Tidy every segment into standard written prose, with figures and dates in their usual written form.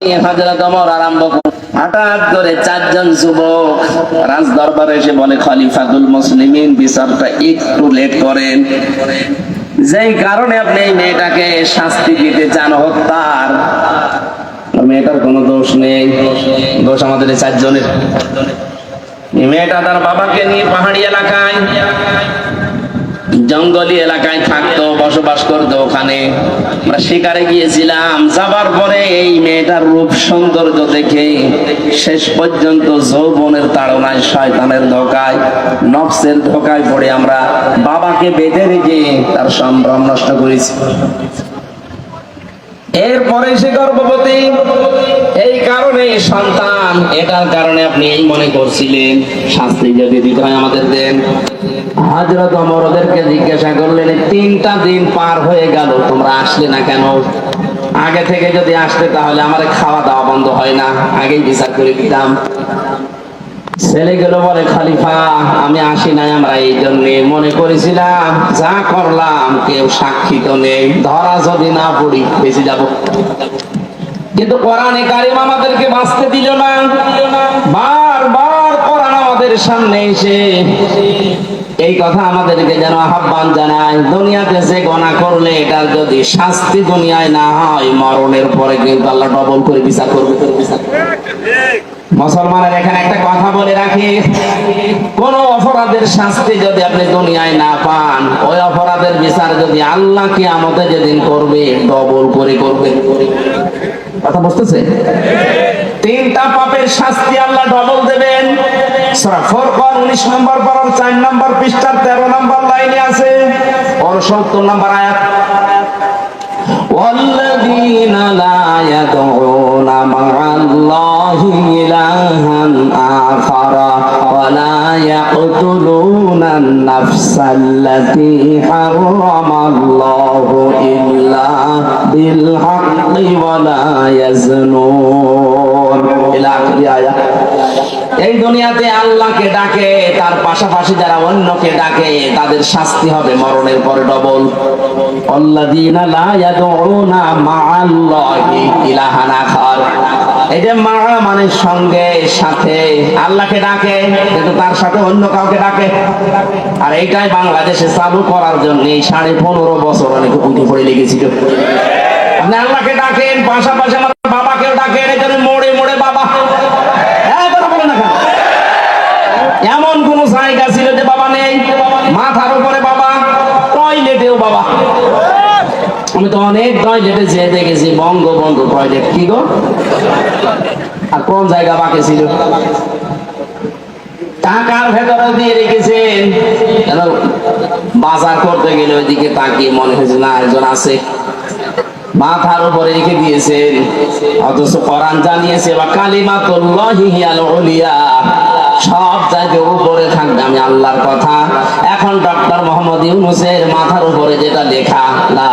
হযরত ওমর আরম্ভ হঠাৎ করে চারজন যুবক রাজ দরবারে এসে বলে, খলিফাতুল মুসলিমিন বিচারটা একটু লেট করেন, যেই কারণে আপনি এই মেয়েটাকে শাস্তি দিতে চান হত্যার। মেয়েটার কোনো দোষ নেই, দোষ আমাদের এই চারজনের। মেয়েটা তার বাবাকে নিয়ে পাহাড়ি এলাকায়, জঙ্গলি এলাকায় থাকতো, বসবাস করতো। ওখানে আমরা শিকারে গিয়েছিলাম। যাবার পরে এই মেয়েটার রূপ সৌন্দর্য দেখে শেষ পর্যন্ত যৌবনের তাড়নায়, শয়তানের ধোকায়, নফসের ধোকায় পড়ে আমরা বাবাকে বেঁধে রেখে তার সম্ভ্রম নষ্ট করেছি। এরপরে সে গর্ভবতী, এই কারণে সন্তান, এটার কারণে আপনি এই মনে করছিলেন শাস্তি যদি দিতে হয় আমাদের দেন। হযরত ওমর ওদেরকে জিজ্ঞাসা করলেন, 3টা দিন পার হয়ে গেল, তোমরা আসলে না কেন? আগে থেকে যদি আসতে তাহলে আমার খাওয়া দাওয়া বন্ধ হয় না, আগেই বিচার করে দিতাম। ছেলেগুলো বলে, খলিফা আমি আসি নাই, আমরা এই জন্য মনে করেছিলাম যা করলাম কেউ সাক্ষী তো নেই, ধরা যদি না পড়ি বেঁচে যাব। কিন্তু কোরআনে কারিম আমাদেরকে বাঁচতে দিল না। বারবার কোরআন আমাদের সামনে এসে এই কথা আমাদেরকে যেন আহ্বান জানায়, দুনিয়াতে যে গুনাহ করলে এটার যদি শাস্তি দুনিয়ায় না হয়, মরণের পরে কিন্তু আল্লাহ ডবল করে বিচার করবে। মুসলমানের এখানে একটা কথা বলে রাখি, কোন অপরাধের শাস্তি যদি আপনি দুনিয়ায় না পান, ওই অপরাধের বিচার যদি আল্লাহ কিয়ামতে যেদিন করবে ডবল করে করবে। কথা বুঝতেছে? 3টা পাপের শাস্তি আল্লাহ ডবল দেবেন। সূরা ফুরকান 19 নম্বর পারার 4 নম্বর পৃষ্ঠার 13 নম্বর লাইনে আছে, 69 নম্বর আয়াত। والذين لا يدعون مع الله إلها آخر ولا يقتلون النفس التي حرم الله إلا بالحق ولا يزنون إلى آخر آية। এই দুনিয়াতে আল্লাহকে ডাকে, তার পাশাপাশি যারা অন্যকে ডাকে তাদের শাস্তি হবে মরণের পরে ডবল। আল্লাযীনা লা ইয়াদউনা মা'আল্লাহি ইলাহান আখার, এই যে মা মানে সঙ্গে, সাথে, আল্লাহকে ডাকে কিন্তু তার সাথে অন্য কাউকে ডাকে। আর এইটাই বাংলাদেশে চালু করার জন্য 15.5 বছর অনেক উঠে পড়ে লেগেছিল। আপনি আল্লাহকে ডাকেন, পাশাপাশি আমার বাবাকেও ডাকেন, এই জন্য মোড়ে মোড়ে বাবা। এমন কোন জায়গা ছিল যে বাবা নেই? মাথার উপরে বাবা, টয়লেটেও বাবা। আমি তো অনেক টয়লেটে যেয়ে দেখেছি, বঙ্গবন্ধু টয়লেট। কি গো, আর কোন জায়গা বাকি ছিল? টাকার ভেতরে দিয়ে রেখেছেন, বাজার করতে গেলে ওইদিকে তাকিয়ে মনে হয়েছে না একজন আছে। মাথার উপরে রেখে দিয়েছেন, অথচ কোরআন জানিয়েছে বা কালিমাতুল্লাহি হিয়াল উলিয়া, সব জায়গায় উপরে থাকবে আমি আল্লাহর কথা। এখন ডক্টর মোহাম্মদ ইউনূসের মাথার উপরে যেটা লেখা, লা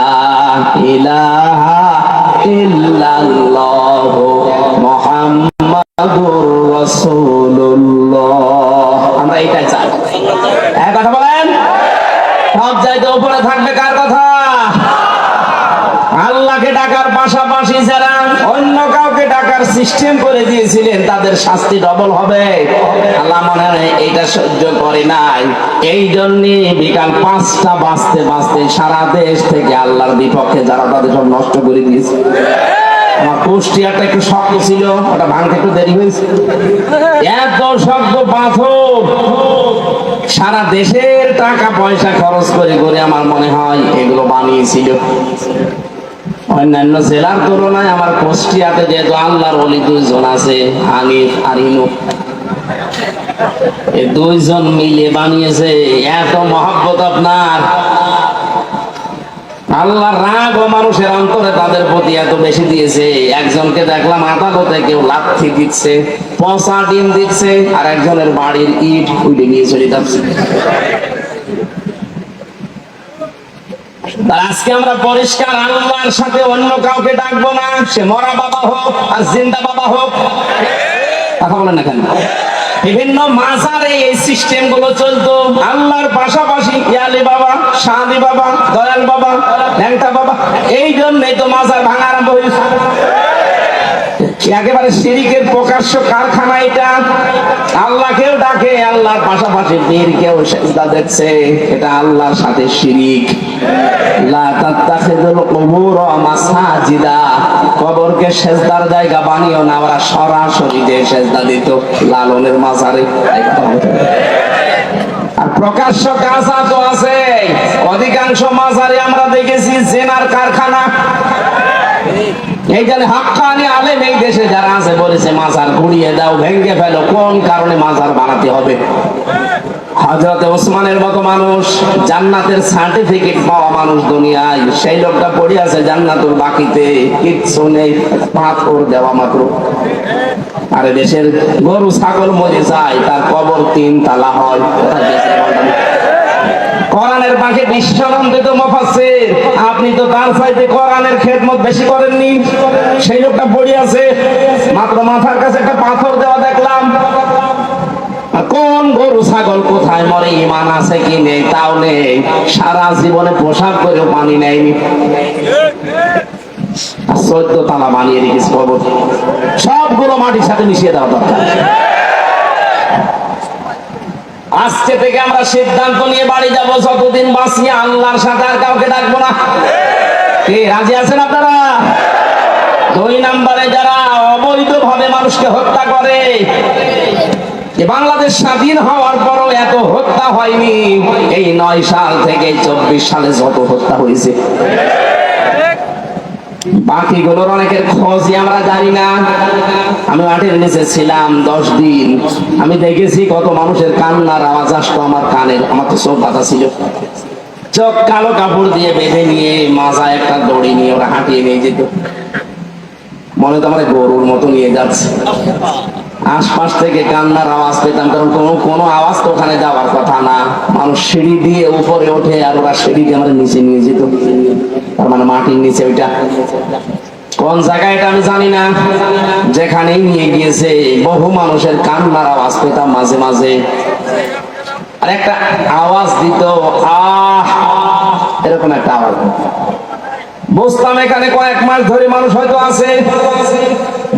ইলাহা ইল্লাল্লাহু মুহাম্মাদুর রাসূলুল্লাহ, আমরা এটাই চাই। এক কথা বলেন, সব জায়গায় উপরে থাকবে কার কথা? আল্লাহকে ডাকার পাশাপাশি যারা অন্য কাউকে ডাকার সিস্টেম করে দিয়েছিলেন তাদের শাস্তি ডবল হবে। আল্লাহ মনে হয় এইটা সহ্য করে নাই, এই জন্য বিকাল 5টা বাজতে বাজতে সারা দেশ থেকে আল্লাহর বিপক্ষে যারা তাদের সব নষ্ট করে দিয়েছে। আমার কুষ্টিয়াটা একটু শক্ত ছিল, ওটা ভাঙতে একটু দেরি হয়েছে। এত শক্ত পাথর, সারা দেশের টাকা পয়সা খরচ করে করে আমার মনে হয় এগুলো বানিয়েছিল। অন্যান্য জেলার তুলনায় আমার কুষ্টিয়াতে যেহেতু আল্লাহর ওলি 2 জন আছে, আনিফ আর ইনু, এই 2 জন মিলে বানিয়েছে। এত মহব্বত আপনার, আল্লাহর রাগ ও মানুষের অন্তরে তাদের প্রতি এত বেশি দিয়েছে। একজনকে দেখলাম আদালতে কেউ লাথি দিচ্ছে, পচা ডিম দিচ্ছে, আর একজনের বাড়ির ইট উঠে নিয়ে চলে যাচ্ছে। আজকে আমরা পরিষ্কার আল্লাহর সাথে অন্য কাউকে ডাকবো না, সে মরা বাবা হোক আর জিন্দা বাবা হোক। কথা বলেন না কেন? বিভিন্ন মাজারে এই সিস্টেম গুলো চলতো, আল্লাহর পাশাপাশি ইয়ালি বাবা, শাদি বাবা, দয়াল বাবা, ল্যাংটা বাবা। এই জন্যই তো মাজার ভাঙা আরম্ভ হয়েছে। একেবারে শিরিকের প্রকাশ্য কারখানা এটা। আল্লাহকেও ডাকে, আল্লাহর পাশাপাশি পীরকেও সেজদা দিচ্ছে, এটা আল্লাহর সাথে শিরিক। লা তাত্তাখিযুল কুবুর মাসাজিদা, কবরকে সেজদার জায়গা বানিও না। ওরা সরাসরি যে সেজদা দিত লালনের মাজারে। আর প্রকাশ্য কাঁচা তো আছে, অধিকাংশ মাজারে আমরা দেখেছি জেনার কারখানা। এইখানে হাক্কানি আলেম এই দেশে যারা আছে বলেছে মাজার গুড়িয়ে দাও, ভেঙে ফেলো। কোন কারণে মাজার বানাতে হবে? হযরত ওসমানের মতো মানুষ, জান্নাতের সার্টিফিকেট পাওয়া মানুষ দুনিয়ায়, সেই লোকটা পড়ে আছে জান্নাতুল বাকিতে, কিচ্ছু নেই, পাথর দেওয়া মাত্র। আর দেশের গরু ছাগল মরে যায়, তার কবর 3 তালা হয়। কোরআনের পাখি বিশ্বনন্দিত মুফাসসির, আপনি তো তার চাইতে কোরআনের খেদমত বেশি করেননি। সেই লোকটা পড়ে আছে, মাত্র মাথার কাছে একটা পাথর দেওয়া দেখলাম। কোন গরু ছাগল কোথায় মরে, ঈমান আছে কি নেই তাও নেই, সারা জীবনে পোশাক করেও পানি নেয়নি। 14 তালা বানিয়ে রেখেছে কবর, সবগুলো মাটির সাথে মিশিয়ে দেওয়া দরকার। আজকে থেকে আমরা সিদ্ধান্ত নিয়ে বাড়ি যাব, যতদিন বাঁচি আল্লাহর সাথে আর কাউকে ডাকবো না। কে রাজি আছেন আপনারা? 2 নম্বরে যারা অবৈধভাবে মানুষকে হত্যা করে, বাংলাদেশ স্বাধীন হওয়ার পরও এত হত্যা হয়নি। এই 9 সাল থেকে 24 সালে যত হত্যা হয়েছে, বাকিগুলোর অনেকের খোঁজই আমরা জানি না। আমি মাটির নিচে ছিলাম 10 দিন, আমি দেখেছি কত মানুষের কান্নার আওয়াজ আসতো আমার কানে। আমার তো চোখ বাঁধা ছিল, চোখ কালো কাপড় দিয়ে বেঁধে নিয়ে মাজায় একটা দড়ি নিয়ে ওরা হাঁটিয়ে নিয়ে যেত, মনে তো আমার গরুর মতো নিয়ে যাচ্ছে। আশপাশ থেকে কান্নার আওয়াজ পেতাম, কারণ কোনো আওয়াজ তো ওখানে যাওয়ার কথা না। মানুষ সিঁড়ি দিয়ে উপরে ওঠে, আর ওরা সিঁড়ি দিয়ে আমার নিচে নিয়ে যেত, তার মানে মাটির নিচে। ওইটা কোন জায়গায় এটা আমি জানি না, যেখানেই নিয়ে গিয়েছে বহু মানুষের কান্নার আওয়াজ পেতাম মাঝে মাঝে। আর একটা আওয়াজ দিত, আহ, এরকম একটা আওয়াজ। বুঝতাম এখানে কয়েক মাস ধরে মানুষ হয়তো আছে।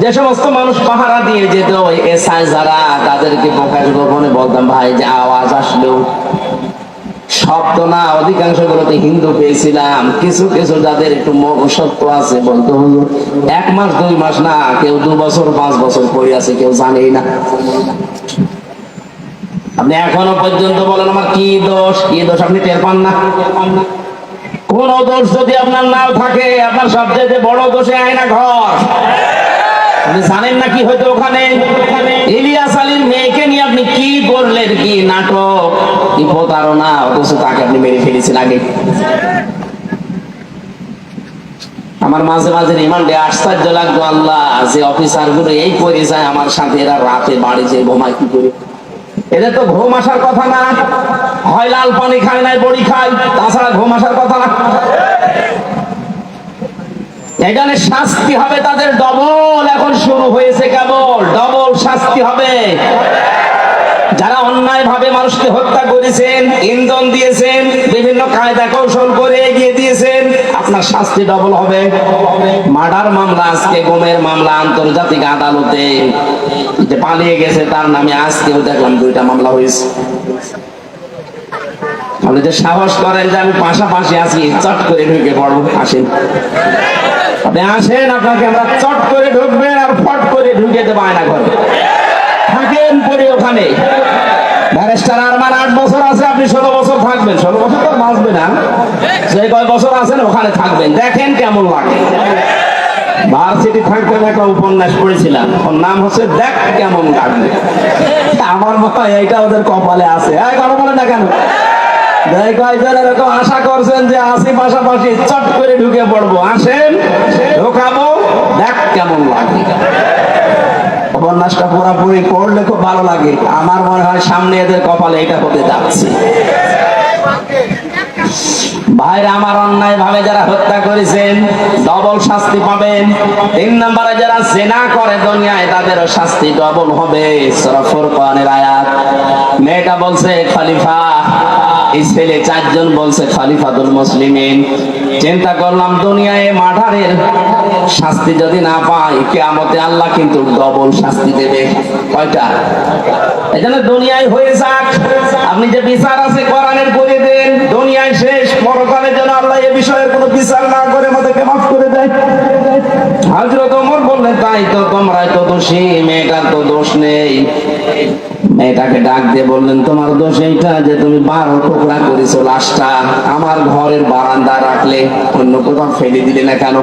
যে সমস্ত মানুষ পাহারা দিয়ে যেত, এসআই যারা, তাদেরকে প্রকাশ গোপনে বলতাম, ভাই যে আওয়াজ আসলেও শব্দ না, অধিকাংশ গুলোতে হিন্দু পেয়েছিলাম। কিছু কিছু যাদের একটু মনুষ্যত্ব আছে বলতো, হুজুর 1 মাস 2 মাস না, কেউ 2 বছর 5 বছর পড়ে আছে, কেউ জানেই না। আপনি এখনো পর্যন্ত বলেন আমার কি দোষ, কি দোষ আপনি টের পান না? কোন দোষ যদি আপনার নাও থাকে, আপনার সবচেয়ে বড় দোষে আয়না ঘর। আপনি জানেন না কি হয়তো ওখানে ইলিয়াস আলীর মেয়েকে নিয়ে আপনি কি করলেন, কি নাটক, কি প্রতারণা, অথচ তাকে আপনি মেরে ফেলেছেন আগে। আমার মাঝে মাঝে রিমান্ডে আশ্চর্য লাগতো, আল্লাহ, যে অফিসার গুলো এই করে যায় আমার সাথে, এরা রাতে বাড়ি যেয়ে ঘুমায় কি করে? এদের তো ঘুম আসার কথা না, হয় লাল পানি খায় নাই বড়ি খায়, তাছাড়া ঘুম আসার কথা না। এখানে শাস্তি হবে তাদের ডবল, এখন শুরু হয়েছে কেবল, ডবল শাস্তি হবে। যারা অন্যায় ভাবে মানুষকে হত্যা করেছেন, ইন্ধন দিয়েছেন, বিভিন্ন কায়দা কৌশল করে এগিয়ে দিয়েছেন, আপনার শাস্তি ডবল হবে। মার্ডার মামলা, আজকে গুমের মামলা আন্তর্জাতিক আদালতে, যে পালিয়ে গেছে তার নামে আজকেও দেখলাম 2টা মামলা হয়েছে। আপনি যে সাহস করেন যে আমি পাশাপাশি আছি, চট করে ঢুকে পড়বো, আসেন, আপনি আসেন, আপনাকে আমরা চট করে ঢুকবেন আর ফট করে ঢুকে দেবো আয়না ঘরে। থাকেন পরে ওখানে। ব্যারিস্টার আরমান 8 বছর আছে, আপনি 16 বছর থাকবেন। 16 বছর তো বাঁচবে না, যে কয় বছর আছেন ওখানে থাকবেন, দেখেন কেমন লাগে। ভার্সিটি থাকতে আমি একটা উপন্যাস পড়েছিলাম, ওর নাম হচ্ছে দেখ কেমন লাগবে। আমার মনে হয় এইটা ওদের কপালে আছে। কথা বলে না কেন? এরকম আশা করছেন যে আসি পাশাপাশি, চট করে ঢুকে পড়বো, আসেন, ঢোকাবো, দেখ কেমন লাগে। উপন্যাসটা পুরোপুরি পড়লে খুব ভালো লাগে। আমার মনে হয় সামনে এদের কপালে এটা হতে যাচ্ছে। ভাইরা আমার, অন্যায় ভাবে যারা হত্যা করেছেন ডবল শাস্তি পাবেন। 3 নম্বরে যারা জিনা করে দুনিয়ায়, তাদেরও শাস্তি ডবল হবে। সূরা ফুরকানের আয়াত। মেয়েটা বলছে খলিফা, এই ছেলে 4 জন বলছে খলিফাতুল মুসলিমিন। চিন্তা করলাম দুনিয়ায় মার্ডারের শাস্তি যদি না পাই, কিয়ামতে আল্লাহ কিন্তু ডবল শাস্তি দেবে। কয়টা? এজন্য দুনিয়ায় হয়ে যাক, আপনি যে বিচার আছে কোরআনের করে দেন, দুনিয়ায় শেষ, পরকালে যেন আল্লাহ এ বিষয়ের কোনো বিচার না করে আমাদেরকে মাফ করে দেয়। হযরত ওমর বললেন, তাই তো, তোমরাই তো দোষী, মেয়েটার তো দোষ নেই। মেয়েটাকে ডাক দিয়ে বললেন, তোমার দোষ এইটা যে তুমি 12 টুকরা করেছো লাশটা, আমার ঘরের বারান্দায় রাখলে, অন্য কোথাও ফেলে দিলে না কেন?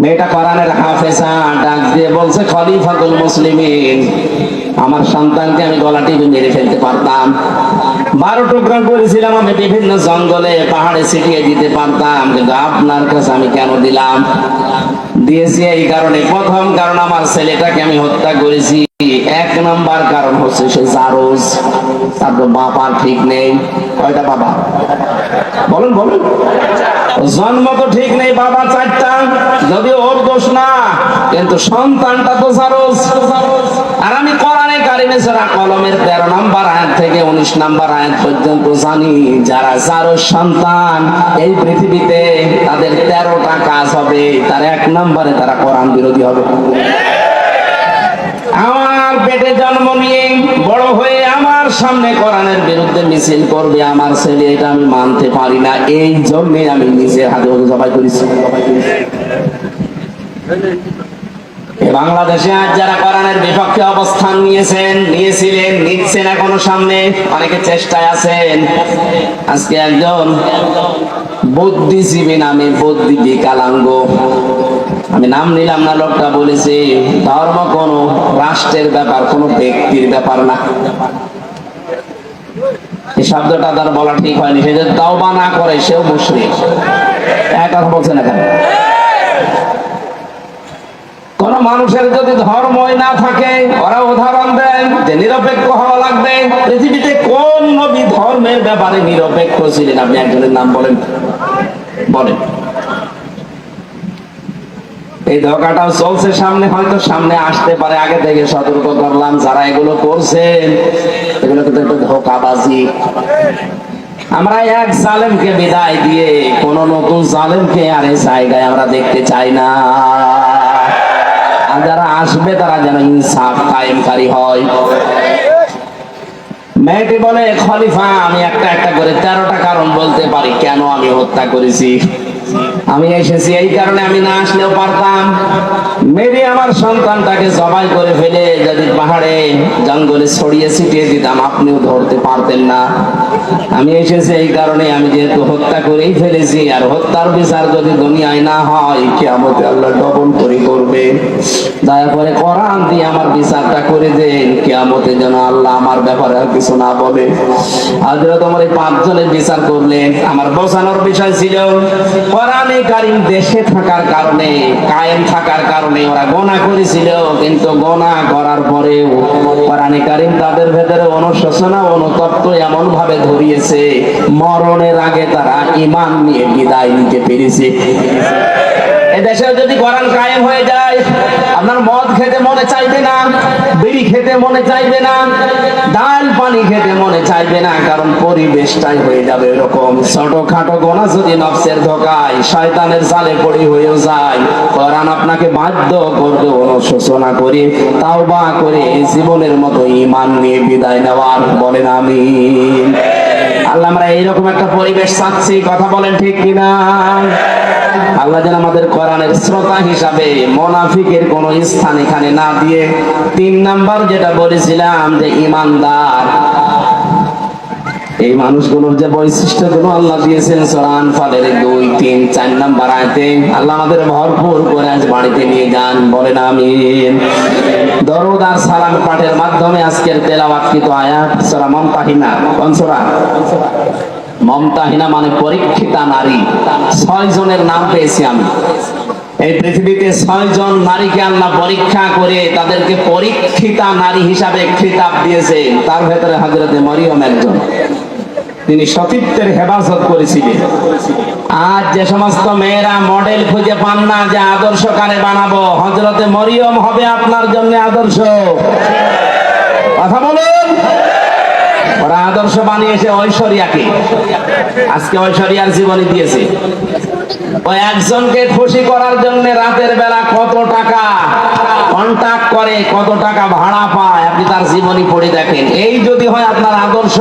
মেয়েটা কোরআনের হাফেজা, ডাক দিয়ে বলছে, খলিফাতুল মুসলিমিন, আমার সন্তানকে আমি গলা টিপে মেরে ফেলতে পারতাম। 12 টুকরা করেছিলাম, আমি বিভিন্ন জঙ্গলে পাহাড়ে ছিটিয়ে দিতে পারতাম, কিন্তু আপনার কাছে আমি কেন দিলাম? দিয়েছি এই কারণে, প্রথম কারণ আমার ছেলেটাকে আমি হত্যা করেছি, 1 নাম্বার কারণ হচ্ছে সে জারজ, তার তো বাবা ঠিক নেই। কয়টা বাবা? বলেন বলেন। জন্ম তো ঠিক নেই, বাবা 4টা, যদি ওর দোষ না, কিন্তু সন্তানটা তো জারজ। আর আমি কোরআনে কারিমে সূরা কলমের 13 নাম্বার আয়াত থেকে 19 নাম্বার আয়াত পর্যন্ত জানি, যারা জারজ সন্তান এই পৃথিবীতে তাদের 13টা কাজ হবে, তার 1 নম্বরে তারা কোরআন বিরোধী হবে। আমার পেটে জন্ম নিয়ে বড় হয়ে আমার সামনে কোরআনের বিরুদ্ধে মিছিল করবে আমার ছেলে, এটা আমি মানতে পারি না। এই জন্য আমি নিজের হাতে ওকে জবাই করেছি। বাংলাদেশে আজ যারা কোরআনের বিপক্ষে অবস্থান নিয়েছিলেন, নিচ্ছেন, এখনো সামনে অনেকে চেষ্টায় আছেন। আজকে একজন বুদ্ধিজীবী নামে, বুদ্ধি বিকলাঙ্গ, আমি নাম নিলাম না, লোকটা বলেছে ধর্ম কোনো রাষ্ট্রের ব্যাপার, কোনো ব্যক্তির ব্যাপার না। এই শব্দটা তার বলা ঠিক হয়নি। সে যদি তাওবা না করে সেও মুশরিক। এক কথা বলছে না কেন? কোন মানুষের যদি ধর্মই না থাকে, ওরা উদাহরণ দেন যে নিরপেক্ষ হওয়া লাগবে। পৃথিবীতে কোন নবী ধর্মের ব্যাপারে নিরপেক্ষ ছিলেন? আপনি একজনের নাম বলেন, বলেন। এই ধোঁকাটাও চলছে সামনে, হয়তো সামনে আসতে পারে, আগে থেকে সতর্ক করলাম। যারা এগুলো করছেন, এগুলো কিন্তু একটা ধোঁকাবাজি। আমরা এক জালেমকে বিদায় দিয়ে কোন নতুন জালেমকে আর এই জায়গায় আমরা দেখতে চাই না। আর যারা আসবে তারা যেন ইনসাফ কায়েমকারী হয়। মেয়েটি বলে, খলিফা, আমি একটা একটা করে 13টা কারণ বলতে পারি কেন আমি হত্যা করেছি। আমি এসেছি এই কারণে, আমি না আসলেও পারতাম। মেরে আমার সন্তানটাকে জবাই করে ফেলে যদি পাহাড়ে জঙ্গলে ছড়িয়ে ছিটিয়ে দিতাম, আপনিও ধরতে পারতেন না। আমি এসেছি এই কারণে, আমি যেহেতু হত্যা করেই ফেলেছি, আর হত্যার বিচার যদি দুনিয়ায় না হয়, কিয়ামতে আল্লাহ ডবল করে করবে। দয়া করে কোরআন দিয়ে আমার বিচারটা করে দেন, কিয়ামতে যেন আল্লাহ আমার ব্যাপারে আর কিছু না বলে। হযরত ওমর এই 5 জনের বিচার করলেন। আমার বোঝানোর বিষয় ছিল, কোরআনে কারীম দেশে থাকার কারণে, কায়েম থাকার কারণে ওরা গুনাহ করেছিল, কিন্তু গুনাহ করার পরেও কোরআনে কারীম তাদের ভেতরে অনুশোচনা, অনুতপ্ত এমন ভাবে ধরিয়েছে, মরণের আগে তারা ঈমান নিয়ে বিদায় নিতে পেরেছে। এদেশে যদি কোরআন কায়েম হয়ে যায়, আপনার মদ খেতে মনে চাইবে না, বিড়ি খেতে মনে চাইবে না, ডাল পানি খেতে মনে চাইবে না, কারণ পরিবেশটাই হয়ে যাবে এরকম। ছোটখাটো গোনা যদি নফসের ধোকায়, শয়তানের জালে পড়ে হয়েও যায়, কোরআন আপনাকে বাধ্য করবে অনুশোচনা করে, তাওবা করে জীবনের মতো ঈমান নিয়ে বিদায় নেওয়ার। বলেন আমিন। আল্লাহ, আমরা এইরকম একটা পরিবেশ চাচ্ছি, কথা বলেন ঠিক কিনা? আল্লাহ যেন আমাদের কোরআনের শ্রোতা হিসাবে মুনাফিকের কোন স্থান এখানে না দিয়ে, 3 নাম্বার যেটা বলেছিলাম যে ঈমানদার, এই মানুষগুলোর যে বৈশিষ্ট্যগুলো আল্লাহ দিয়েছেন সূরা আনফালের 2, 3, 4 নাম্বার আয়াতে, আল্লাহ আমাদের ভরপুর করে আজ বাড়িতে নিয়ে যান। বলেন আমিন। দরুদ আর সালাম পাঠের মাধ্যমে আজকের তেলাওয়াতকৃত আয়াত সূরা মুমতাহিনা। কোন সূরা? মুমতাহিনা মানে পরীক্ষিতা নারী। 6 জনের নাম পেয়েছি আমি। এই পৃথিবীতে 6 জন নারীকে আল্লাহ পরীক্ষা করে তাদেরকে পরীক্ষিতা নারী হিসাবে খেতাব দিয়েছেন। তার ভেতরে হযরতে মরিয়ম একজন। তিনি সতীত্বের হেফাজত করেছিলেন। আজ যে সমস্ত মেয়েরা মডেল খুঁজে পান না যে আদর্শ কারে বানাবো, হযরতে মরিয়ম হবে আপনার জন্য আদর্শ। কথা বলুন। ওরা আদর্শ বানিয়েছে ঐশ্বরিয়াকে, আজকে ঐশ্বরিয়ার জীবনী দিয়েছে। ওই একজনকে খুশি করার জন্য রাতের বেলা কত টাকা কন্টাক্ট করে, কত টাকা ভাড়া পায়, আপনি তার জীবনী পড়ে দেখেন। এই যদি হয় আপনার আদর্শ,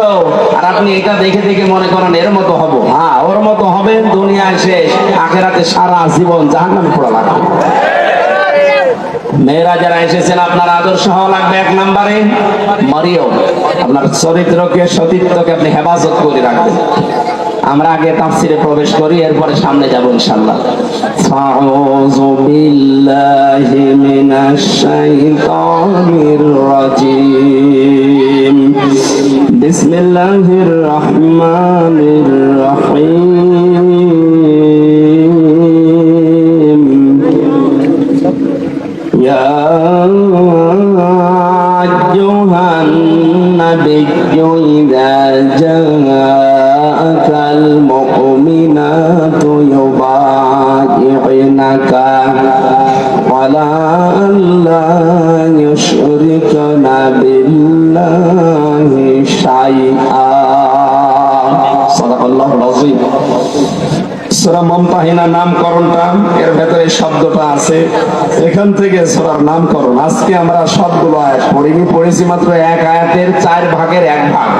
আর আপনি এটা দেখে দেখে মনে করেন এর মতো হবো, হ্যাঁ ওর মতো হবে, দুনিয়ায় শেষ, আখেরাতে সারা জীবন জাহান্নামে পড়া লাগবে। মেয়েরা যারা এসেছেন, আপনার আদর্শ হওয়া লাগবে এক নম্বরে মরিয়ম, আপনার চরিত্রকে, সতীত্বকে আপনি হেফাজত করে রাখবেন। আমরা আগে তাফসিরে প্রবেশ করি, এরপরে সামনে যাব ইনশাআল্লাহ। আউযু বিল্লাহি মিনাশ শাইতানির রাজীম। বিসমিল্লাহির রহমানির রহিম। ইয়া আইয়ুহান নাবিয়্যু ইযা জাআকাল মুমিনাতু ইউবাইয়ুনাকা আলা আল্লা ইউশরিকনা বিল্লাহি শাইআ। সাদাকাল্লাহুল আযীম। সূরা মুমতাহিনা নামকরণটা, এর ভেতরে শব্দটা আছে, এখান থেকে সূরার নামকরণ। আজকে আমরা সবগুলো আয়াত পড়েছি মাত্র এক আয়াতের 4 ভাগের 1 ভাগ।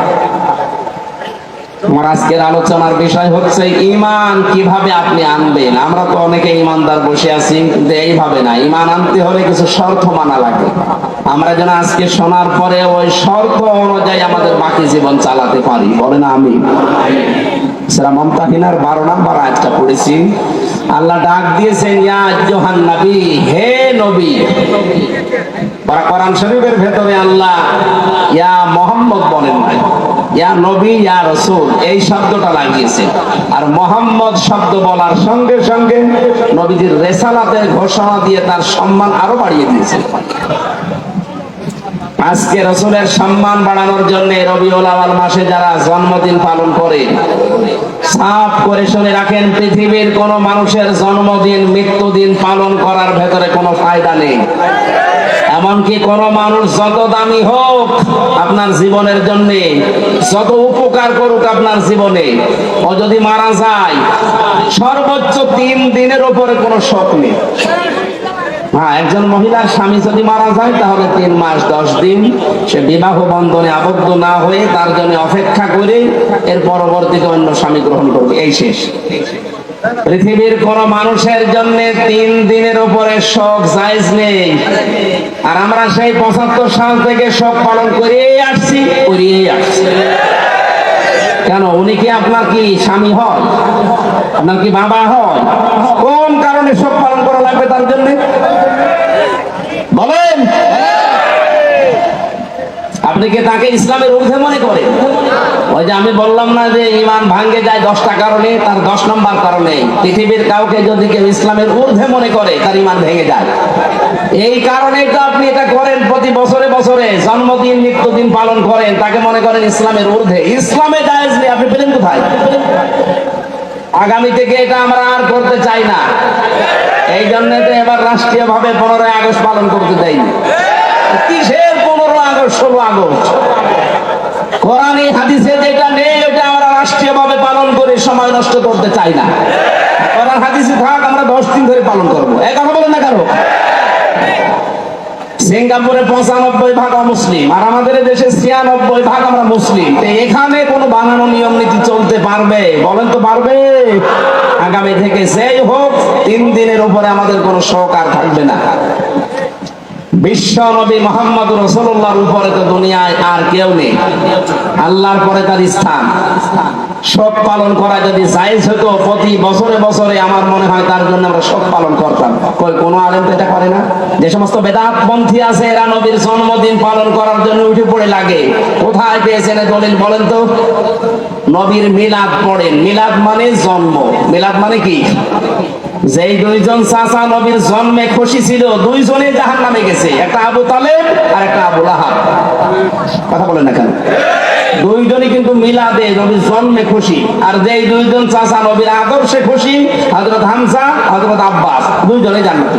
আমার আজকের আলোচনার বিষয় হচ্ছে ঈমান কিভাবে আপনি আনবেন। আমরা তো অনেকে ঈমানদার বসে আছি, কিন্তু এইভাবে না। ঈমান আনতে হলে কিছু শর্ত মানা লাগে। আমরা যেন আজকে শোনার পরে ওই শর্ত অনুযায়ী আমাদের বাকি জীবন চালাতে পারি, বলেন আমিন। সূরা মুমতাহিনার 12 নম্বর আয়াতটা পড়েছি। আল্লাহ ডাক দিয়েছেন ইয়া আইয়ুহান নবী, হে নবী। কোরআন শরীফের ভেতরে আল্লাহ ইয়া মুহাম্মদ বলেন নাই, ইয়া নবী ইয়া রাসূল এই শব্দটা লাগিয়েছে। আর মুহাম্মদ শব্দ বলার সঙ্গে সঙ্গে নবীজির রিসালাতের ঘোষণা দিয়ে তার সম্মান আরো বাড়িয়ে দিয়েছে। আজকে রাসূলের সম্মান বাড়ানোর জন্য রবিউল আউয়াল মাসে যারা জন্মদিন পালন করে, সাফ করে শুনে রাখেন, পৃথিবীর কোন মানুষের জন্মদিন মৃত্যুদিন পালন করার ভেতরে কোনো ফায়দা নেই। এমনকি কোন মানুষ যত দামি হোক আপনার জীবনের জন্য, যত উপকার করুক আপনার জীবনে, ও যদি মারা যায় সর্বোচ্চ 3 দিনের উপরে কোনো শোক নেই। হ্যাঁ, একজন মহিলার স্বামী যদি মারা যায় তাহলে 3 মাস 10 দিন সে বিবাহ বন্ধনে আবদ্ধ না হয়ে তার জন্য অপেক্ষা করে এর পরবর্তীতে অন্য স্বামী গ্রহণ করবে, এই শেষ। পৃথিবীর কোন মানুষের জন্য 3 দিনের উপরে শোক জায়েজ নেই। আর আমরা সেই 75 সাল থেকে শোক পালন করেই আসছি। কেন? উনি কি আপনার কি স্বামী হয়? আপনার কি বাবা হয়? কোন কারণে শোক পালন করা লাগবে তার জন্য বলেন? আপনি কি তাকে ইসলামের ঊর্ধ্বে মনে করেন? ওই যে আমি বললাম না যে ঈমান ভাঙ্গে যায় 10টা কারণে, তার 10 নম্বর কারণে পৃথিবীর কাউকে যদি কেউ ইসলামের ঊর্ধ্বে মনে করে তার ঈমান ভেঙে যায়। এই কারণেই তো আপনি এটা করেন, প্রতি বছরে বছরে জন্মদিন মৃত্যুদিন পালন করেন, তাকে মনে করেন ইসলামের ঊর্ধ্বে। ইসলামে জায়েজ নেই, আপনি পেলেন কোথায়? আগামী থেকে এটা আমরা আর করতে চাই না। এই জন্য তো এবার রাষ্ট্রীয় ভাবে 15ই আগস্ট পালন করতে দেয়নি। কিসের 15 আগস্ট 16 আগস্ট? কোরআনে হাদিসে যেটা নেই ওটা আমরা রাষ্ট্রীয় ভাবে পালন করে সময় নষ্ট করতে চাই না। কোরআন হাদিসে থাক, আমরা 10 দিন ধরে পালন করবো। এই কথা বলেন না কারো? সিঙ্গাপুরে 95% মুসলিম, আর আমাদের দেশে 96% আমরা মুসলিম। এখানে কোনো বানানো নিয়ম নীতি চলতে পারবে? বলেন তো পারবে? আগামী থেকে যেই হোক 3 দিনের উপরে আমাদের কোনো শোক আর থাকবে না। বিশ্ব নবী মুহাম্মদ রাসূলুল্লাহর উপরে তো দুনিয়ায় আর কেউ নেই, আল্লাহর পরে তার স্থান। শোক পালন করা যদি জায়েজ হতো প্রতি বছরে বছরে, আমার মনে হয় তার জন্য আমরা শোক পালন করতাম। কোনো আলেম তো এটা করে না। যে সমস্ত বেদাতপন্থী আছে এরা নবীর জন্মদিন পালন করার জন্য উঠে পড়ে লাগে। কোথায় পেয়েছেন দলিল বলেন তো? নবীর মিলাদ পড়েন। মিলাদ মানে জন্ম। মিলাদ মানে কি? যেই 2 জন চাচা নবীর জন্মে খুশি ছিল, 2 জনে জাহান্নামে গেছে, একটা আবু তালেব আর একটা আবু লাহাব। কথা বলেন না কেন? 2 জনই কিন্তু মিলাদে নবীর জন্মে খুশি। আর যেই 2 জন চাচা নবীর আদর্শে খুশি, হযরত হামজা, হযরত আব্বাস, 2 জনে জান্নাতি।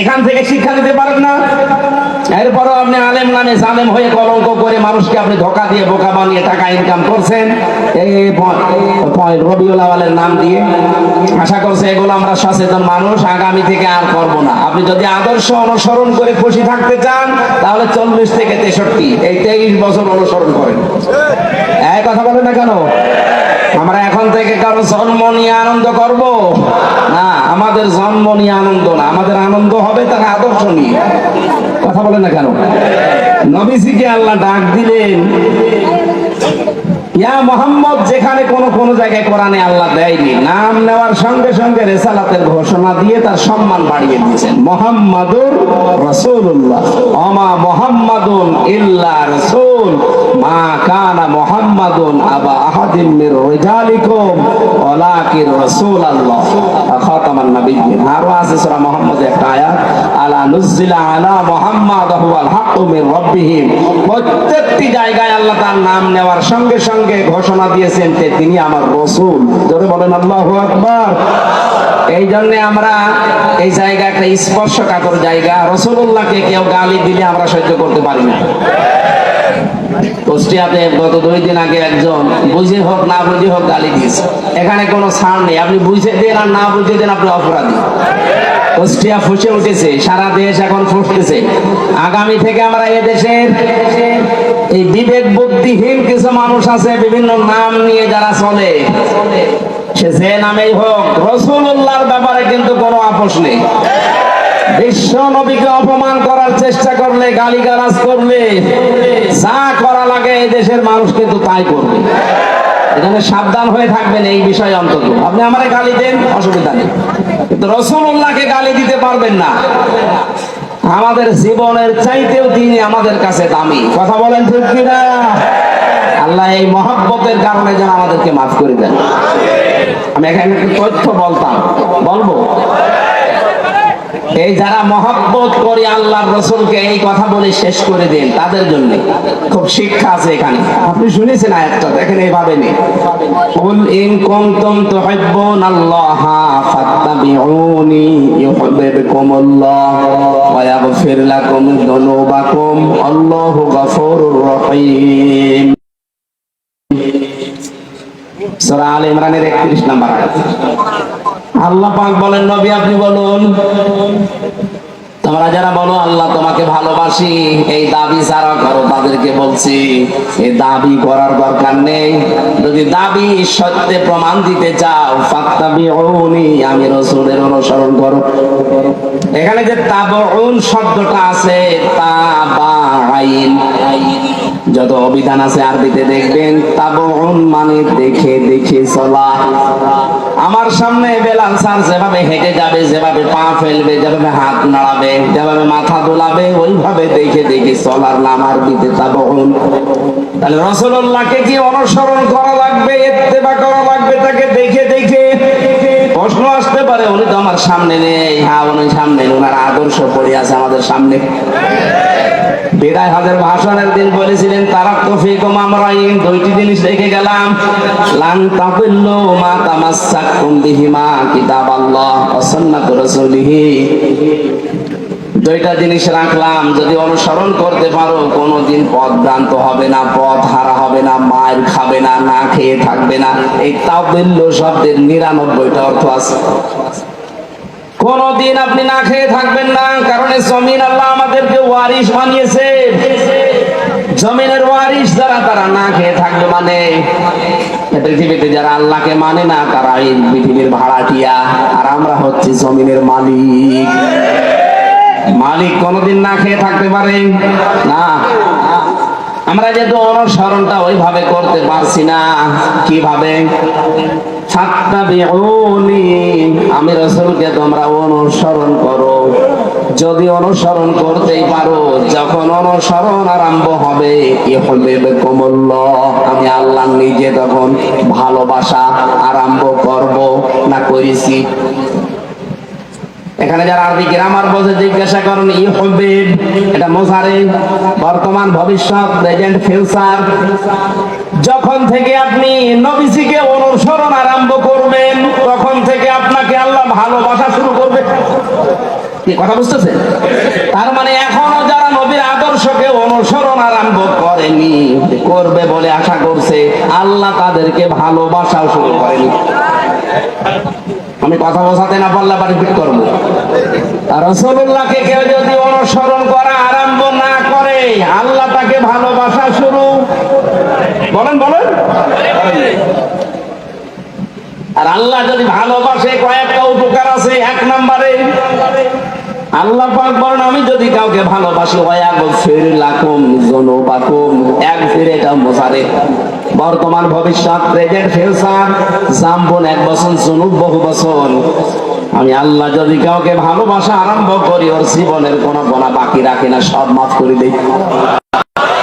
এখান থেকে শিক্ষা নিতে পারেন না? এরপরও আপনি আলেম নামে জালেম হয়ে কলঙ্ক করে মানুষকে আপনি ধোকা দিয়ে বোকা বানিয়ে টাকা ইনকাম করছেন এই রবিউল আউয়ালের নাম দিয়ে। আশা করছে এগুলো আমরা সচেতন মানুষ আগামী থেকে আর করব না। আপনি যদি আদর্শ অনুসরণ করে খুশি থাকতে চান তাহলে 40 থেকে 63 এই 23 বছর অনুসরণ করেন। এই কথা বলেন না কেন? আমরা এখন থেকে কারো জন্ম নিয়ে আনন্দ করব না, আমাদের জন্ম নিয়ে আনন্দ না, আমাদের আনন্দ হবে তার আদর্শ নিয়ে। কথা বলেন না কেন? নবীজিকে আল্লাহ ডাক দিলেন ইয়া মুহাম্মদ, যেখানে কোন জায়গায় কোরআনে আল্লাহ দেয়নি, নাম নেওয়ার সঙ্গে সঙ্গে রিসালাতের ঘোষণা দিয়ে তার সম্মান বাড়িয়ে দিয়েছেন। মুহাম্মাদুর রাসূলুল্লাহ ওমা মুহাম্মাদুন ইল্লা রাসূল মা কানা মুহাম্মাদুন আবা আহাদিন মির রিজালিকুম ওয়ালাকিন রাসূলুল্লাহ খাতামান নাবিয়্যিন। আরো আছে সূরা মুহাম্মদের একটা আয়াত, আলা নুজিলা আলা মুহাম্মাদ হুয়াল হাক্কু মির রাব্বিহিম। প্রত্যেকটি জায়গায় আল্লাহ তার নাম নেওয়ার সঙ্গে সঙ্গে ঘোষণা দিয়েছেন যে তিনি আমার রাসূল। জোরে বলেন আল্লাহু আকবার। এই জন্য আমরা এই জায়গা একটা স্পর্শকাতর জায়গা, রাসূলুল্লাহকে কেউ গালি দিলে আমরা সহ্য করতে পারি না। কুষ্টিয়াতে গত 2 দিন আগে একজন বুঝে হোক না বুঝে হোক গালি দিয়েছে। এখানে কোনো ছাড় নেই, আপনি বুঝে দেন আর না বুঝে দেন আপনি অপরাধী। কুষ্টিয়া ফুসে উঠেছে, সারা দেশ এখন ফুসতেছে। আগামী থেকে আমরা এদেশের এই বিবেক বুদ্ধিহীন কিছু মানুষ আছে বিভিন্ন নাম নিয়ে যারা চলে, সে যে নামেই হোক, রাসূলুল্লাহর ব্যাপারে কিন্তু কোনো আপোষ নেই। বিশ্ব নবীকে অপমান করার চেষ্টা করলে, গালিগালাজ করলে, যা করা লাগে এই দেশের মানুষ কিন্তু তাই করবে। এখানে সাবধান হয়ে থাকবেন এই বিষয়ে। অন্তত আপনি আমারে গালি দেন, অসুবিধা নেই, কিন্তু রাসূলুল্লাহকে গালি দিতে পারবেন না। আমাদের জীবনের চাইতেও তিনি আমাদের কাছে দামি। কথা বলেন ঠিক কিনা? আল্লাহ এই মহব্বতের কারণে যেন আমাদেরকে মাফ করে দেন। আমি এখানে একটু তথ্য বলবো। এই যারা মহব্বত করে আল্লাহর রাসূলকে এই কথা বলে শেষ করে দেন, তাদের জন্য খুব শিক্ষা আছে এখানে। আপনি শুনেছেন আয়াতটা, দেখেন এইভাবে নেই, কুল ইন কুনতুম তুহিব্বুনাল্লাহা ফাত্তাবিউনি ইউহিব্বুকুমুল্লাহ ওয়া ইয়াগফির লাকুম যুনুবাকুম আল্লাহু গফুরুর রহিম। সূরা আলে ইমরানের 31 নম্বর আয়াত। আল্লাহ পাক বলেন, নবী আপনি বলুন, তোমরা যারা বলো আল্লাহ তোমাকে ভালোবাসি, এই দাবি যারা করো তাদেরকে বলছি এই দাবি করার দরকার নেই। যদি দাবি সত্যে প্রমাণ দিতে চাও, ফাত্তাবিউনি, আমি রাসূলের অনুসরণ করো। এখানে যে তাবউন শব্দটা আছে, তাবাইন, যত অভিধান আছে আরবিতে দেখবেন তাবউন মানে দেখে দেখে চলা। আমার সামনে বেলাল স্যার যেভাবে হেঁটে যাবে, যেভাবে পা ফেলবে, যেভাবে হাত নাড়াবে, যেভাবে মাথা দোলাবে, ওইভাবে দেখে দেখে চলার নাম আরবিতে তাবউন। তাহলে রাসূলুল্লাহকে কি অনুসরণ করা লাগবে, ইত্তেবা করা লাগবে তাকে দেখে দেখে? প্রশ্ন আসতে পারে, উনি তো আমার সামনে নেই। হ্যাঁ, উনি সামনে, ওনার আদর্শ পড়ে আছে আমাদের সামনে। বিদায় হজের ভাষণের দিন বলেছিলেন, তারাক্তু ফীকুম আমরাইন, 2টি জিনিস রেখে গেলাম, লান তাদিল্লু মা তামাসসাকতুম বিহিমা, কিতাবাল্লাহ ওয়া সুন্নাতু রাসূলিহি। 2টা জিনিস রাখলাম, যদি অনুসরণ করতে পারো কোনোদিন পথ ভ্রান্ত হবে না, পথ হারা হবে না, মার খাবে না, না খেয়ে থাকবে না। এই তাদিল্লু শব্দের 99টা অর্থ আছে। কোনদিন আপনি না খেয়ে থাকবেন না, কারণ জমিন আল্লাহ আমাদেরকে ওয়ারিশ বানিয়েছে। জমিনের ওয়ারিশ যারা, তারা না খেয়ে থাকবে। মানে পৃথিবীতে যারা আল্লাহকে মানে না, তারা এই পৃথিবীর ভাড়াটিয়া, আর আমরা হচ্ছে জমিনের মালিক। মালিক কোনদিন না খেয়ে থাকতে পারে না। আমরা যেহেতু অনুসরণটা ওইভাবে করতে পারছি না, কিভাবে? ফাত্তাবিউনি, আমি রাসূলকে তোমরা অনুসরণ করো। যদি অনুসরণ করতেই পারো, যখন অনুসরণ আরম্ভ হবে, ইউহিব্বুকুমুল্লাহ, আমি আল্লাহ নিজে তখন ভালোবাসা আরম্ভ করব না করেছি। এখানে যারা আরবি গ্রামার বোঝে জিজ্ঞাসা করেন, ইউহিব্ব এটা মুজারে, বর্তমান, ভবিষ্যৎ, প্রেজেন্ট, ফিউচার। যখন থেকে আপনি নবীজিকে অনুসরণ আরম্ভ করবেন, তখন থেকে আপনাকে আল্লাহ ভালোবাসা শুরু করবে। কি কথা বুঝতেছেন? তার মানে এখনো যারা নবীর কথা বোঝাতে না পারলে আবার রিপিট করবো। রাসূলুল্লাহকে কেউ যদি অনুসরণ করা আরম্ভ না করে, আল্লাহ তাকে ভালোবাসা শুরু বলেন বলেন। আর আল্লাহ যদি ভালোবাসে, কয়েকটা উপকার আছে। এক নম্বরে আল্লাহ পাক বলেন, আমি যদি কাউকে ভালোবাসি, ওয়াগফির লাকুম যুনুবাকুম, একফির এটা মোজারে, বর্তমান ভবিষ্যৎ, প্রেজেন্ট ফিউচার, জাম্বন 1 বছর, যুনুব বহু বছর। আমি আল্লাহ যদি কাউকে ভালোবাসা আরম্ভ করি, ওর জীবনের কোনো গুনাহ বাকি রাখি না, সব মাফ করে দেই।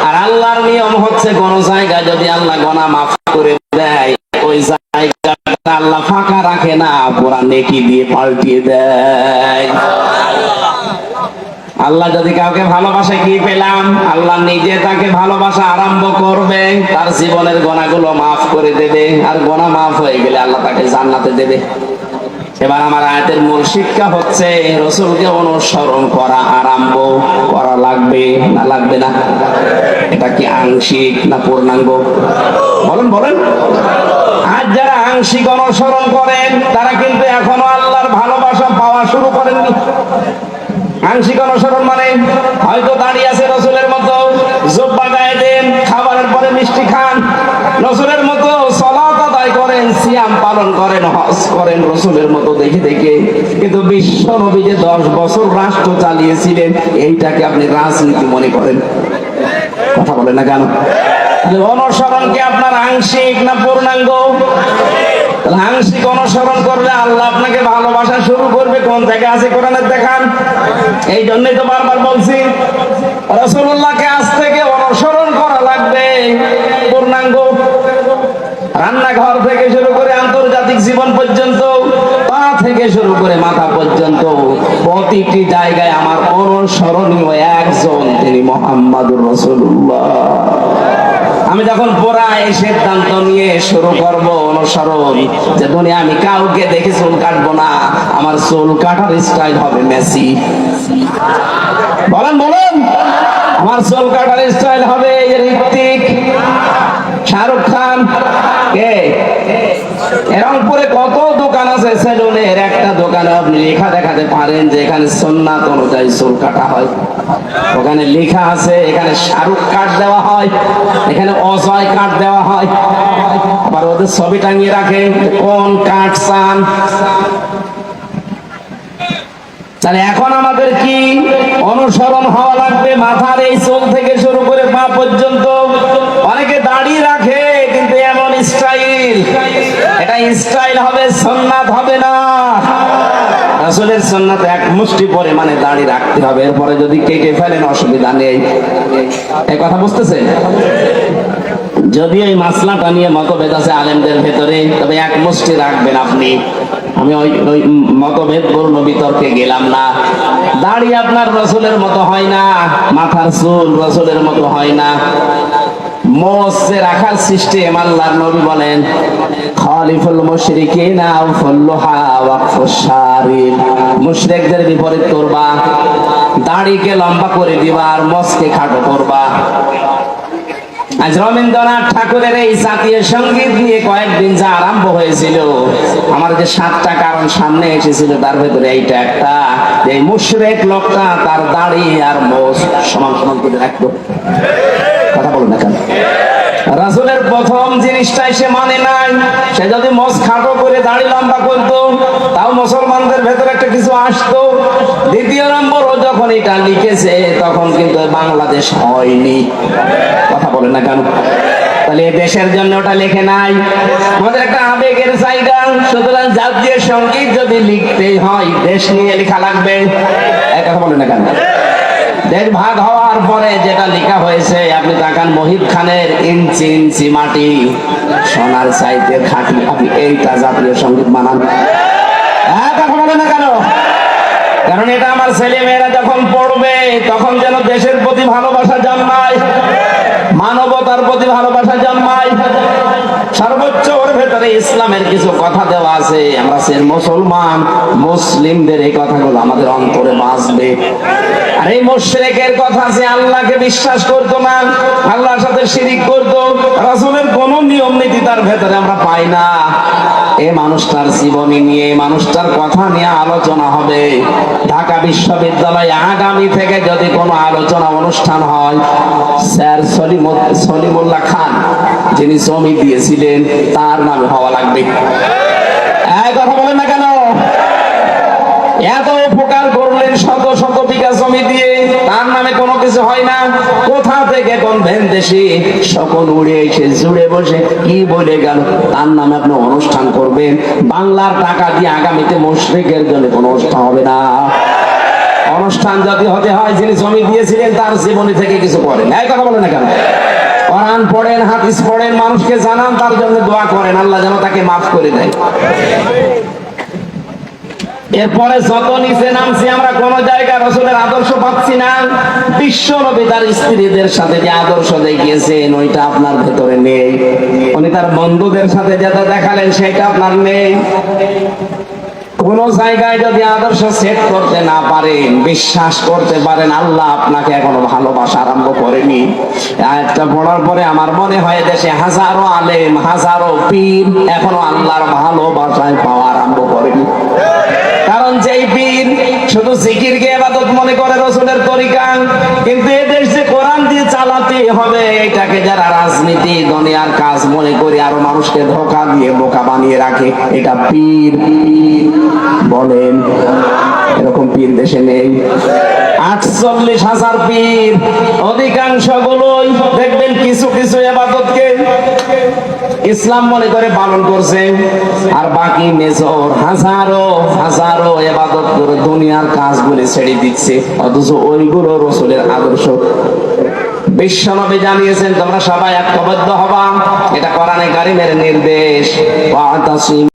আর আল্লাহর নিয়ম হচ্ছে, কোন জায়গায় যদি আল্লাহ গুনাহ মাফ করে দেয়, ওই জায়গাটা আল্লাহ ফাঁকা রাখে না, পুরা নেকি দিয়ে পাল্টিয়ে দেয়। আল্লাহ যদি কাউকে ভালোবাসে, কি পেলাম? আল্লাহ নিজে তাকে ভালোবাসা আরম্ভ করবে, তার জীবনের গুনাহগুলো মাফ করে দেবে, আর গুনাহ মাফ হয়ে গেলে আল্লাহ তাকে জান্নাতে দেবে। এবার আমার আয়াতের মূল শিক্ষা হচ্ছে, রাসূলকে অনুসরণ করা আরম্ভ করা লাগবে না লাগবে না? এটা কি আংশিক না পূর্ণাঙ্গ? বলেন বলেন। আজ যারা আংশিক অনুসরণ করেন, তারা কিন্তু এখনো আল্লাহর ভালোবাসা পাওয়া শুরু করেননি। আংশিক অনুসরণ মানে হয়তো দাঁড়িয়ে আছে রাসূলের মতো, জুব্বা গায়ে দেন, খাবারের পরে মিষ্টি খান, রাসূলের মতো সালাত আদায় করেন, সিয়াম পালন করেন, হজ করেন রাসূলের মতো দেখে দেখে। কিন্তু বিশ্ব নবী যে 10 বছর রাষ্ট্র চালিয়েছিলেন, এইটাকে আপনি রাজনীতি মনে করেন? কথা বলেন না কেন? অনুসরণ কি আপনার আংশিক না পূর্ণাঙ্গ? আংশিক অনুসরণ করলে আল্লাহ আপনাকে ভালোবাসা শুরু করবে। কোন জায়গা আছে কোরআনে দেখান। এই জন্যই তো বারবার বলছি, রাসূলুল্লাহকে আজ থেকে অনুসরণ করা লাগবে পূর্ণাঙ্গ। রান্নাঘর থেকে শুরু করে আন্তর্জাতিক জীবন পর্যন্ত, পা থেকে শুরু করে মাথা পর্যন্ত, প্রতিটি জায়গায় আমার অনুসরণীয় একজন, তিনি মুহাম্মাদুর রাসূলুল্লাহ। আমি যখন পুরা এই সিদ্ধান্ত নিয়ে শুরু করব অনুসরণ, যে দুনিয়া আমি কাউকে দেখে চুল কাটবো না, আমার চুল কাটার স্টাইল হবে মেসি। বলেন বলেন। আমার চুল কাটার স্টাইল হবে ঋত্বিক, শাহরুখ খান। কে? রংপুরে কত দোকান আছে সেলুনের, একটা দোকানে আপনি লেখা দেখাতে পারেন যে এখানে সুন্নাত অনুযায়ী চুল কাটা হয়। ওখানে লেখা আছে এখানে শাহরুখ কাট দেওয়া হয়, এখানে অজয় কাট দেওয়া হয়। আবার ওদের ছবি টাঙিয়ে রাখে, কোন কাট চান। তাহলে এখন আমাদের কি অনুসরণ হওয়া লাগবে? মাথার এই চুল থেকে শুরু করে পা পর্যন্ত। অনেকে দাড়ি রাখে, কিন্তু এমন স্টাইল, এটা স্টাইল হবে, সুন্নাত হবে না। রাসূলের সুন্নাত এক মুষ্টি পরিমাণে দাড়ি রাখতে হবে, এরপরে যদি কেটে ফেলেন অসুবিধা নেই। এই কথা বুঝতেছেন? যদি এই মাসলাটা নিয়ে মতভেদ আছে আলেমদের ভেতরে, তবে এক মুষ্টি রাখবেন আপনি। আমি ওই মতভেদ পূর্ণ বিতর্কে গেলাম না। দাড়ি আপনার রাসূলের মতো হয় না, মাথার চুল রাসূলের মতো হয় না। মোছে রাখার সিস্টেম আল্লাহর নবী বলেন, খালিফুল মুশরিকিনা ফাল্লুহা ওয়াকফুশ শারিব, মুশরিকদের বিপরীত করবা, দাড়িকে লম্বা করে দিবা আর মোছকে খাটো করবা। আজ রবীন্দ্রনাথ ঠাকুরের এই জাতীয় সঙ্গীত নিয়ে কয়েকদিন যা আরম্ভ হয়েছিল, আমার যে 7টা কারণ সামনে এসেছিল, তার ভেতরে এইটা একটা, এই মুশরিক লোকটা তার দাড়ি আর মোছ সমান সমান করে রাখতো। কথা বলুন না কেন? রাসূলের প্রথম জিনিসটাই সে মানে নাই। সে যদি মোছ খাটো করে দাড়ি লম্বা করতো, তাও মুসলমানদের ভেতরে একটা কিছু আসতো। দ্বিতীয় নম্বর, ও যখন এটা লিখেছে তখন কিন্তু বাংলাদেশ হয়নি। কথা বলেন না কেন? তাহলে দেশের জন্য ওটা লেখে নাই। আমাদের একটা আবেগের জায়গা, সুতরাং জাতীয় সঙ্গীত যদি লিখতেই হয় দেশ নিয়ে লেখা লাগবে। এই কথা বলেন না কেন? দেশ ভাগ হওয়ার পরে যেটা লেখা হয়েছে, আপনি তাকান, মহিব খানের ইঞ্চি ইঞ্চি মাটি সোনার চাইতে খাঁটি, আপনি এইটা জাতীয় সঙ্গীত মানান? কথা বলেন না কেন? কারণ এটা আমার ছেলে মেয়েরা যখন পড়বে, তখন যেন দেশের প্রতি ভালোবাসা জন্মায়, মানবতার প্রতি ভালোবাসা জন্মায়। সর্বোচ্চ ওর ভেতরে ইসলামের কিছু কথা দেওয়া আছে। আমরা সে মুসলমান, মুসলিমদের এই কথাগুলো আমাদের অন্তরে বাঁচবে। আর এই মুশরিকের কথা আছে, আল্লাহকে বিশ্বাস করতো না, আল্লাহর সাথে শিরিক করতো, রাসূলের কোন নিয়ম নীতি তার ভেতরে আমরা পাই না। এই মানুষটার জীবনী নিয়ে, এই মানুষটার কথা নিয়ে আলোচনা হবে। ঢাকা বিশ্ববিদ্যালয়ে আগামী থেকে যদি কোনো আলোচনা অনুষ্ঠান হয়, স্যার সলিমুল্লাহ খান যিনি জমি দিয়েছিলেন তার নামে হওয়া লাগবে। এই কথা বলেন না কেন? এত উপকার করলেন শত শত বিঘা জমি দিয়ে, তার নামে কোনো কিছু হয় না? কোথা থেকে কোন ভেনদেশি সকল উড়ে এসে জুড়ে বসে কি বলে গেল, তার নামে আপনি অনুষ্ঠান করবেন? বাংলার টাকা দিয়ে আগামীতে মুশরিকের জন্য কোনো অনুষ্ঠান হবে না। অনুষ্ঠান যদি হতে হয়, যিনি জমি দিয়েছিলেন তার জীবনী থেকে কিছু করেন। এই কথা বলেন না কেন? কোরআন পড়েন, হাদিস পড়েন, মানুষকে জানান, তার জন্য দোয়া করেন আল্লাহ যেন তাকে মাফ করে দেয়। এরপরে যত নিচে নামছি আমরা, কোন জায়গায় রাসূলের আদর্শ পাচ্ছি না। বিশ্ব নবী তার স্ত্রীদের সাথে যে আদর্শ দেখিয়েছেন ওইটা আপনার ভেতরে নেই। উনি তার বন্ধুদের সাথে যেটা দেখালেন সেটা আপনার নেই। কোন জায়গায় যদি আদর্শ সেট করতে না পারেন, বিশ্বাস করতে পারেন আল্লাহ আপনাকে এখনো ভালোবাসা আরম্ভ করেনি। আয়াতটা পড়ার পরে আমার মনে হয় দেশে হাজারো আলেম, হাজারো পীর এখনো আল্লাহর ভালোবাসায় পাওয়া আরম্ভ করেনি। কারণ যেই পীর শুধু জিকিরকে ইবাদত মনে করে রাসূলের তরিকা, কিন্তু এদেশ যে কোরআন দিয়ে চালাতে হবে এটাকে যারা রাজনীতি দুনিয়ার কাজ মনে করে আরো মানুষকে ধোঁকা দিয়ে বোকা বানিয়ে রাখে, এটা পীর। বলেন এরকম পীর দেশে নেই? 48,000 পীর, অধিকাংশ গুলোই দেখবেন কিছু কিছু ইবাদতকে ইসলাম মনে করে পালন করছে, আর বাকি মেজর হাজারো হাজারো ইবাদত করে দুনিয়ার কাজগুলি ছেড়ে দিচ্ছে, অথচ ওইগুলো রাসূলের আদর্শ। বিশ্বনবী জানিয়েছেন তোমরা সবাই ঐক্যবদ্ধ হবা, এটা কোরআনে কারীমের নির্দেশ।